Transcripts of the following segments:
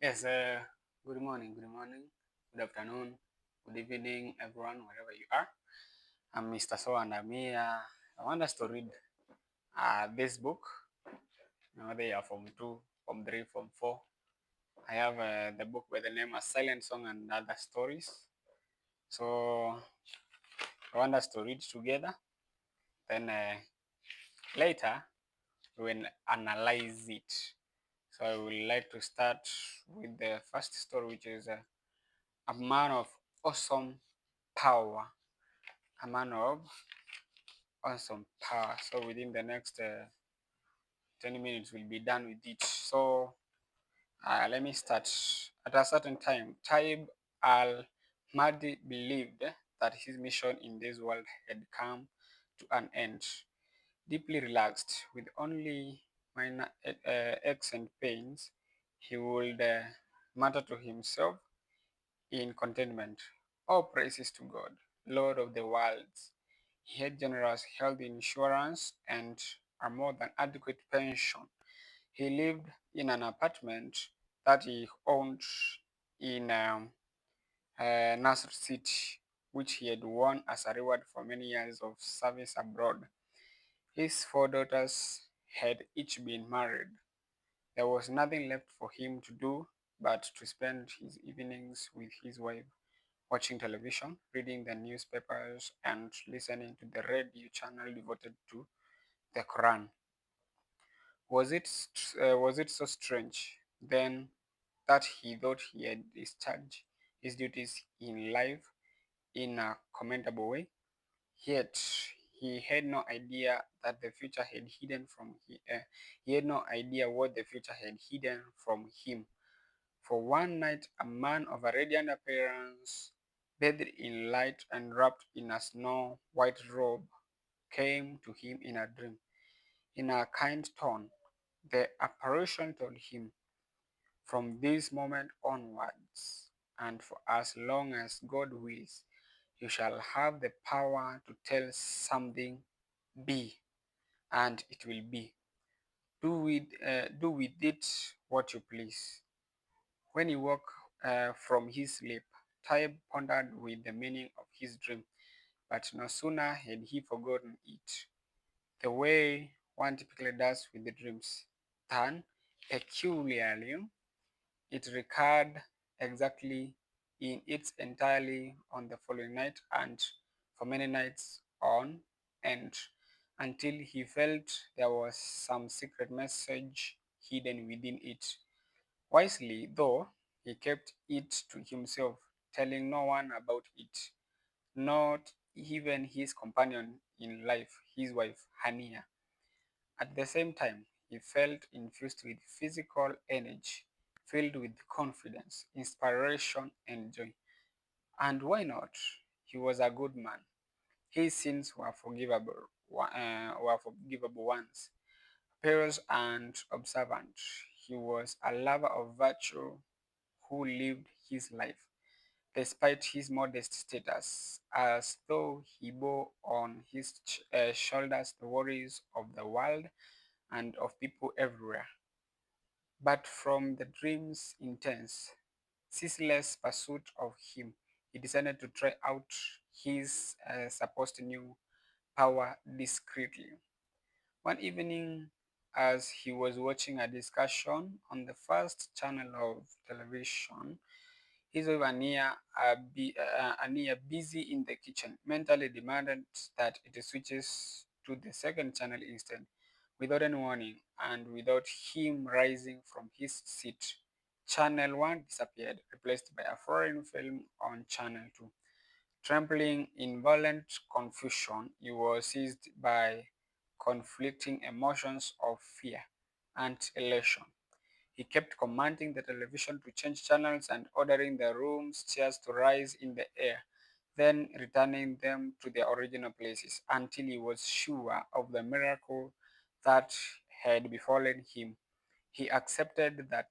Yes, good morning, good afternoon, good evening, everyone, wherever you are. I'm Mr. So, and I'm here. I want us to read this book. Whether you are from 2, from 3, from 4. I have the book by the name of Silent Song and Other Stories. So, I want us to read together. Then later, we will analyze it. So, I would like to start with the first story, which is a man of awesome power. A man of awesome power. So within the next 20 minutes, we'll be done with it. So let me start. At a certain time, Taib al-Mahdi believed that his mission in this world had come to an end. Deeply relaxed, with only minor aches and pains, he would mutter to himself in contentment. All praises to God, Lord of the worlds. He had generous health insurance and a more than adequate pension. He lived in an apartment that he owned in Nasr City, which he had won as a reward for many years of service abroad. His 4 daughters had each been married. There was nothing left for him to do but to spend his evenings with his wife, watching television, reading the newspapers, and listening to the radio channel devoted to the Quran. Was it so strange then that he thought he had discharged his duties in life in a commendable way? Yet he had no idea that the future had hidden from he had no idea what the future had hidden from him. For one night, a man of a radiant appearance, bathed in light and wrapped in a snow white robe, came to him in a dream. In a kind tone, the apparition told him, "From this moment onwards, and for as long as God wills, you shall have the power to tell something be, and it will be. Do with it what you please." When he woke from his sleep, Taib pondered with the meaning of his dream, but no sooner had he forgotten it, the way one typically does with the dreams, than peculiarly it recurred exactly in its entirely on the following night and for many nights on end, until he felt there was some secret message hidden within it. Wisely, though, he kept it to himself, telling no one about it, not even his companion in life, his wife, Hania. At the same time, he felt infused with physical energy, filled with confidence, inspiration, and joy. And why not? He was a good man. His sins were forgivable ones. Pious and observant, he was a lover of virtue who lived his life, despite his modest status, as though he bore on his shoulders the worries of the world and of people everywhere. But from the dream's intense, ceaseless pursuit of him, he decided to try out his supposed new power discreetly. One evening, as he was watching a discussion on the first channel of television, his wife Ania, busy in the kitchen, mentally demanded that it switches to the second channel instead. Without any warning and without him rising from his seat, Channel 1 disappeared, replaced by a foreign film on Channel 2. Trembling in violent confusion, he was seized by conflicting emotions of fear and elation. He kept commanding the television to change channels and ordering the room's chairs to rise in the air, then returning them to their original places until he was sure of the miracle that had befallen him. He accepted that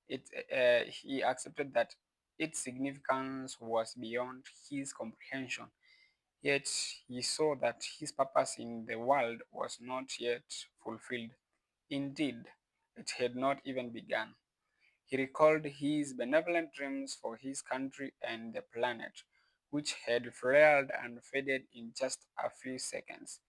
he accepted that its significance was beyond his comprehension. Yet he saw that his purpose in the world was not yet fulfilled. Indeed, it had not even begun. He recalled his benevolent dreams for his country and the planet, which had flared and faded in just a few seconds.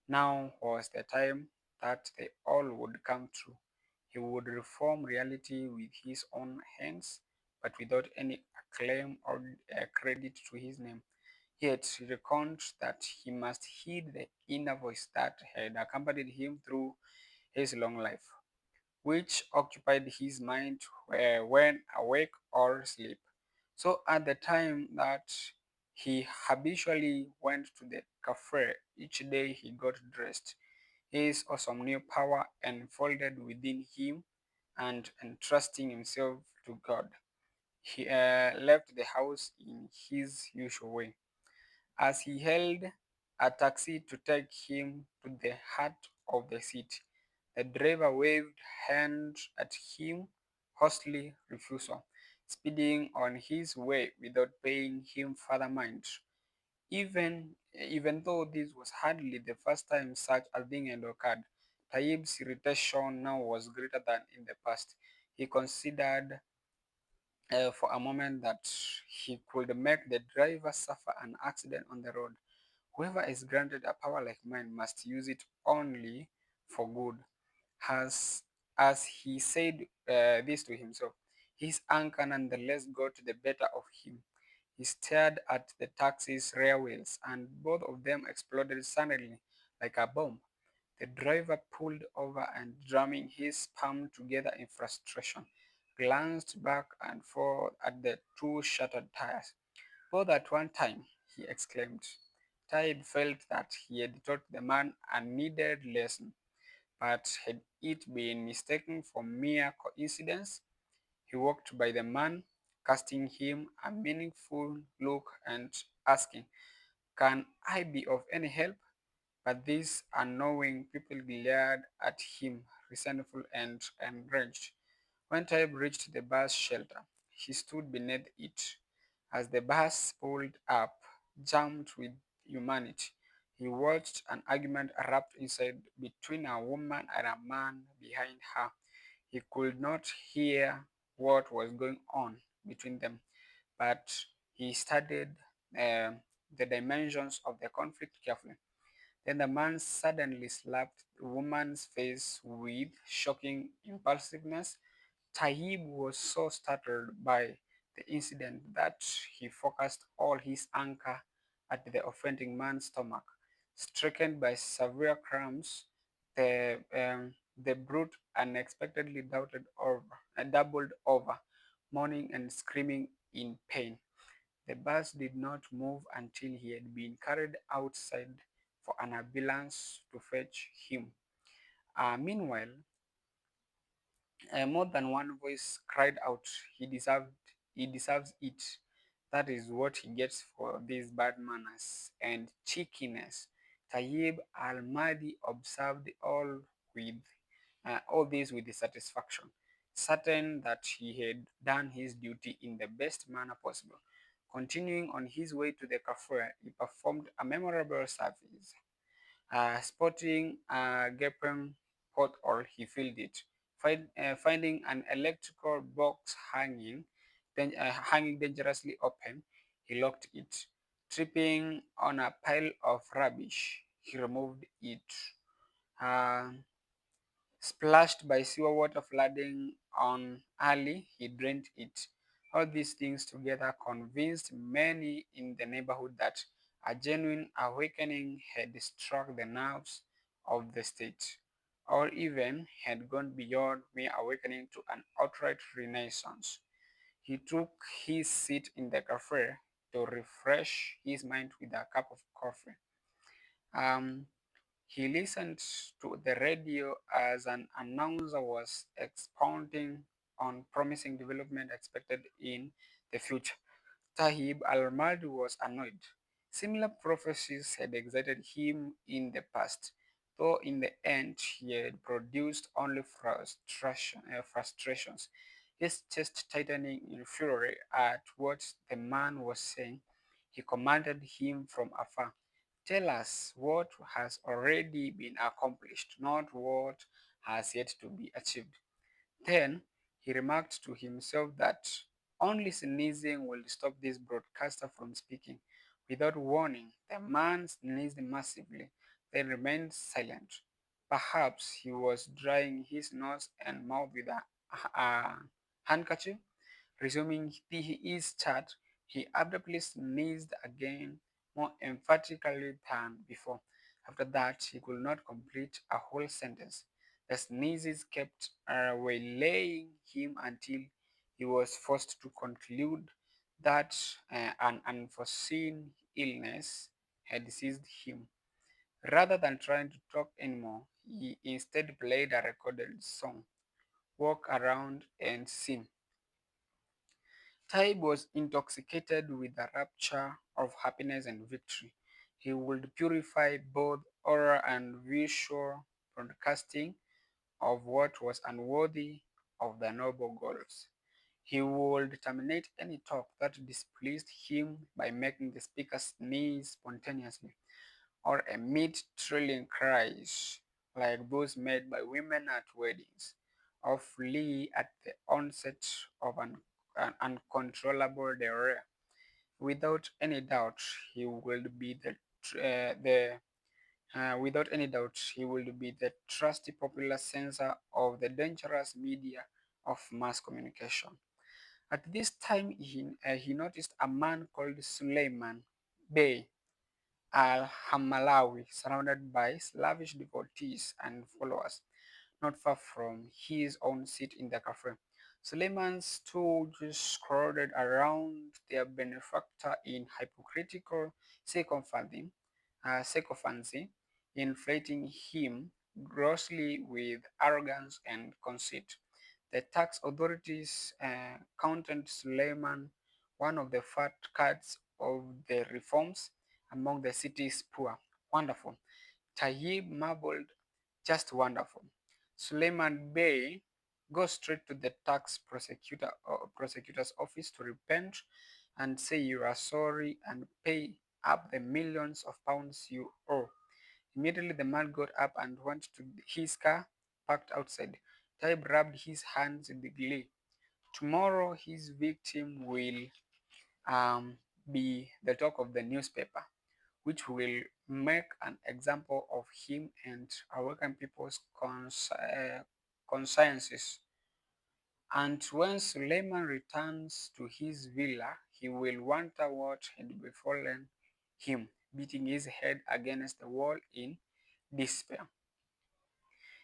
Now was the time that they all would come true. He would reform reality with his own hands, but without any acclaim or credit to his name. Yet he reckoned that he must heed the inner voice that had accompanied him through his long life, which occupied his mind when awake or asleep. So at the time that he habitually went to the cafe each day he got dressed, his awesome new power unfolded within him and entrusting himself to God. He left the house in his usual way. As he hailed a taxi to take him to the heart of the city, the driver waved hands at him, hostily refusal, speeding on his way without paying him further mind. Even though this was hardly the first time such a thing had occurred, Taib's irritation now was greater than in the past. He considered for a moment that he could make the driver suffer an accident on the road. Whoever is granted a power like mine must use it only for good. As, as he said this to himself, his anger nonetheless got the better of him. He stared at the taxi's rear wheels, and both of them exploded suddenly like a bomb. The driver pulled over and, drumming his palm together in frustration, glanced back and forth at the two shattered tires. Both at one time, he exclaimed. Tide felt that he had taught the man a needed lesson, but had it been mistaken for mere coincidence? He walked by the man, casting him a meaningful look and asking, "Can I be of any help?" But these unknowing people glared at him, resentful and enraged. When Taib reached the bus shelter, he stood beneath it. As the bus pulled up, jammed with humanity, he watched an argument erupt inside between a woman and a man behind her. He could not hear what was going on between them, but he studied uh, the dimensions of the conflict carefully. Then the man suddenly slapped the woman's face with shocking impulsiveness. Tahib was so startled by the incident that he focused all his anger at the offending man's stomach. Stricken by severe cramps, the brute unexpectedly doubled over, moaning and screaming in pain. The bus did not move until he had been carried outside for an ambulance to fetch him. Meanwhile, more than one voice cried out, he deserves it. That is what he gets for these bad manners and cheekiness." Tayyib al-Mahdi observed all this with satisfaction, certain that he had done his duty in the best manner possible. Continuing on his way to the cafe, he performed a memorable service. Spotting a gaping pothole, he filled it. Finding an electrical box hanging dangerously open, he locked it. Tripping on a pile of rubbish, he removed it. Uh, Splashed by sewer water flooding on alley, he drained it. All these things together convinced many in the neighborhood that a genuine awakening had struck the nerves of the state, or even had gone beyond mere awakening to an outright renaissance. He took his seat in the cafe to refresh his mind with a cup of coffee. Um, he listened to the radio as an announcer was expounding on promising development expected in the future. Tahib al-Mahdi was annoyed. Similar prophecies had excited him in the past, though in the end he had produced only frustrations. His chest tightening in fury at what the man was saying, he commanded him from afar, "Tell us what has already been accomplished, not what has yet to be achieved." Then He remarked to himself that only sneezing will stop this broadcaster from speaking. Without warning, the man sneezed massively, then remained silent. Perhaps he was drying his nose and mouth with a handkerchief. Resuming his chat, he abruptly sneezed again, more emphatically than before. After that, he could not complete a whole sentence. The sneezes kept waylaying him until he was forced to conclude that an unforeseen illness had seized him. Rather than trying to talk anymore, he instead played a recorded song, Walk Around and Sing. Taib was intoxicated with the rapture of happiness and victory. He would purify both oral and visual broadcasting of what was unworthy of the noble goals. He would terminate any talk that displeased him by making the speaker sneeze spontaneously or emit thrilling cries like those made by women at weddings, or flee at the onset of an uncontrollable diarrhea. Without any doubt, he will be the without any doubt, he will be the trusty popular censor of the dangerous media of mass communication. At this time, he noticed a man called Suleiman Bey al-Hamalawi, surrounded by slavish devotees and followers, not far from his own seat in the cafe. Suleiman's stooges crowded around their benefactor in hypocritical sycophancy, inflating him grossly with arrogance and conceit. The tax authorities counted Suleiman one of the fat cats of the reforms among the city's poor. Wonderful. Tayyib marveled, just wonderful. Suleiman Bey goes straight to the prosecutor's office to repent and say you are sorry and pay up the millions of pounds you owe. Immediately the man got up and went to his car parked outside. Taib rubbed his hands in glee. Tomorrow his victim will um, be the talk of the newspaper, which will make an example of him and awaken people's consciences. And when Suleiman returns to his villa, he will wonder what had befallen him, beating his head against the wall in despair.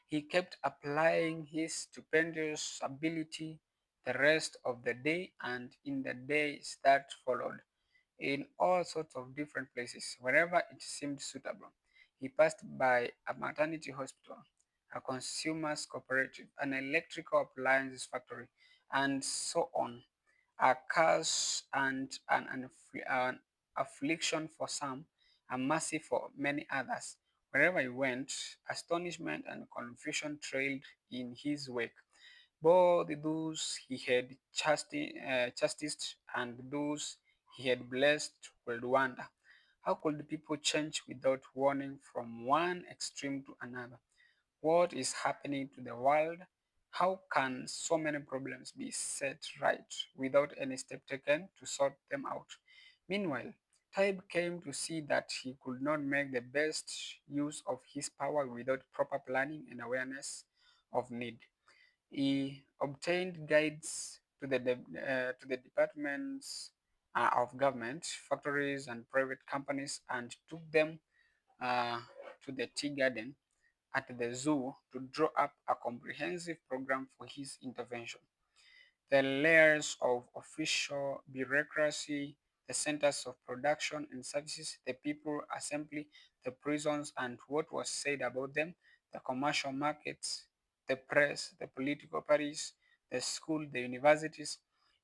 He kept applying his stupendous ability the rest of the day and in the days that followed, in all sorts of different places, wherever it seemed suitable. He passed by a maternity hospital, a consumers cooperative, an electrical appliances factory, and so on. A curse and an affliction for some, a mercy for many others. Wherever he went, astonishment and confusion trailed in his wake. Both those he had chastised and those he had blessed would wonder, how could people change without warning from one extreme to another? What is happening to the world? How can so many problems be set right without any step taken to sort them out? Meanwhile, Taib came to see that he could not make the best use of his power without proper planning and awareness of need. He obtained guides to the departments of government, factories, and private companies and took them uh, to the tea garden at the zoo to draw up a comprehensive program for his intervention. The layers of official bureaucracy, the centers of production and services, the people assembly, the prisons and what was said about them, the commercial markets, the press, the political parties, the school, the universities.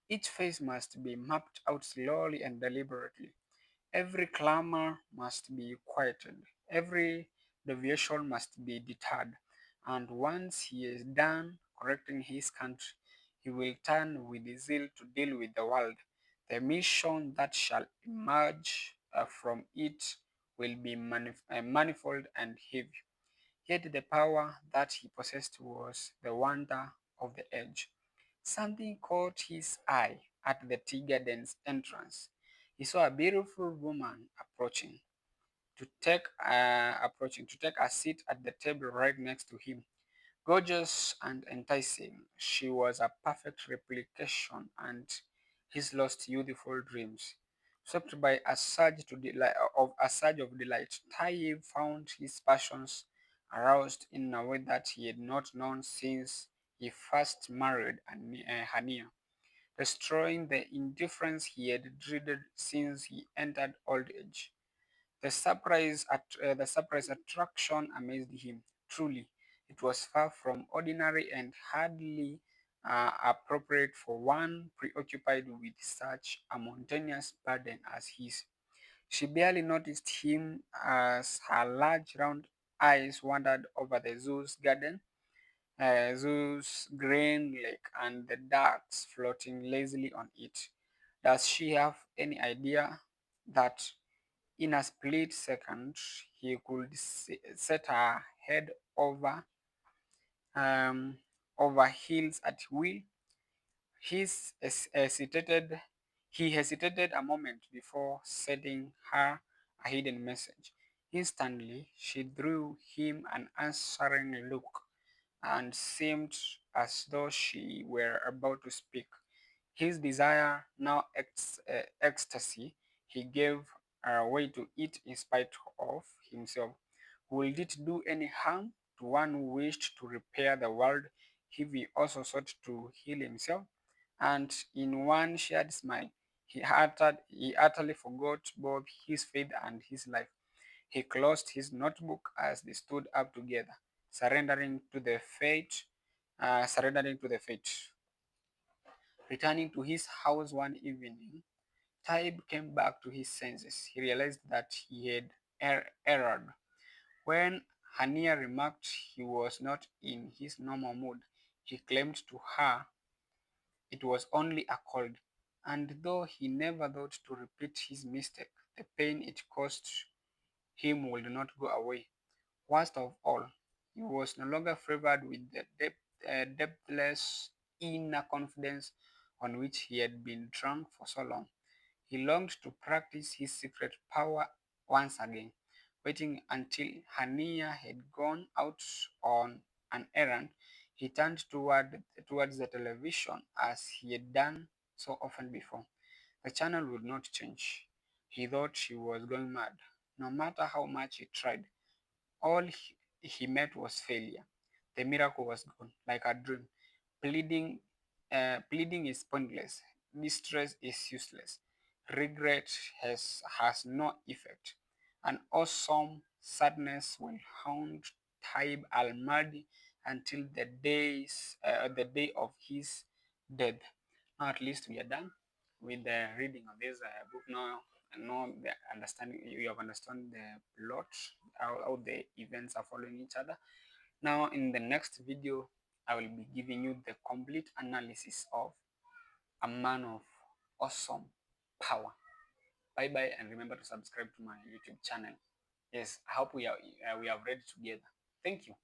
Each phase must be mapped out slowly and deliberately. Every clamor must be quieted, every deviation must be deterred, and once he is done correcting his country, he will turn with zeal to deal with the world. The mission that shall emerge from it will be manifold and heavy. Yet the power that he possessed was the wonder of the age. Something caught his eye at the tea garden's entrance. He saw a beautiful woman approaching to take a seat at the table right next to him. Gorgeous and enticing, she was a perfect replication and his lost youthful dreams. Swept by a surge of delight, Taib found his passions aroused in a way that he had not known since he first married Hania, destroying the indifference he had dreaded since he entered old age. The surprise attraction amazed him. Truly, it was far from ordinary and hardly appropriate for one preoccupied with such a mountainous burden as his. She barely noticed him as her large round eyes wandered over the zoo's garden, zoo's green lake, and the ducks floating lazily on it. Does she have any idea that in a split second, he could set her head um, over heels at will? He's hesitated. He hesitated a moment before sending her a hidden message. Instantly, she drew him an answering look and seemed as though she were about to speak. His desire, now ecstasy, he gave way to it in spite of himself. Would it do any harm to one who wished to repair the world if he also sought to heal himself? And in one shared smile, he utterly forgot both his faith and his life. He closed his notebook as they stood up together, surrendering to the fate. Returning to his house one evening, Taib came back to his senses. He realized that he had erred. When Hania remarked he was not in his normal mood, he claimed to her it was only a cold, and though he never thought to repeat his mistake, the pain it caused him would not go away. Worst of all, he was no longer favored with the depthless inner confidence on which he had been drunk for so long. He longed to practice his secret power once again. Waiting until Hania had gone out on an errand, he turned towards the television as he had done so often before. The channel would not change. He thought he was going mad. No matter how much he tried, all he met was failure. The miracle was gone, like a dream. Pleading, pleading is pointless. Distress is useless. Regret has no effect. An awesome sadness will haunt Taib al-Mahdi until the day of his death. Now at least we are done with the reading of this book. Now I know the understanding you have understood the plot, how the events are following each other. Now in the next video, I will be giving you the complete analysis of A Man of Awesome Power. Bye bye, and remember to subscribe to my YouTube channel. Yes, I hope we have read together. Thank you.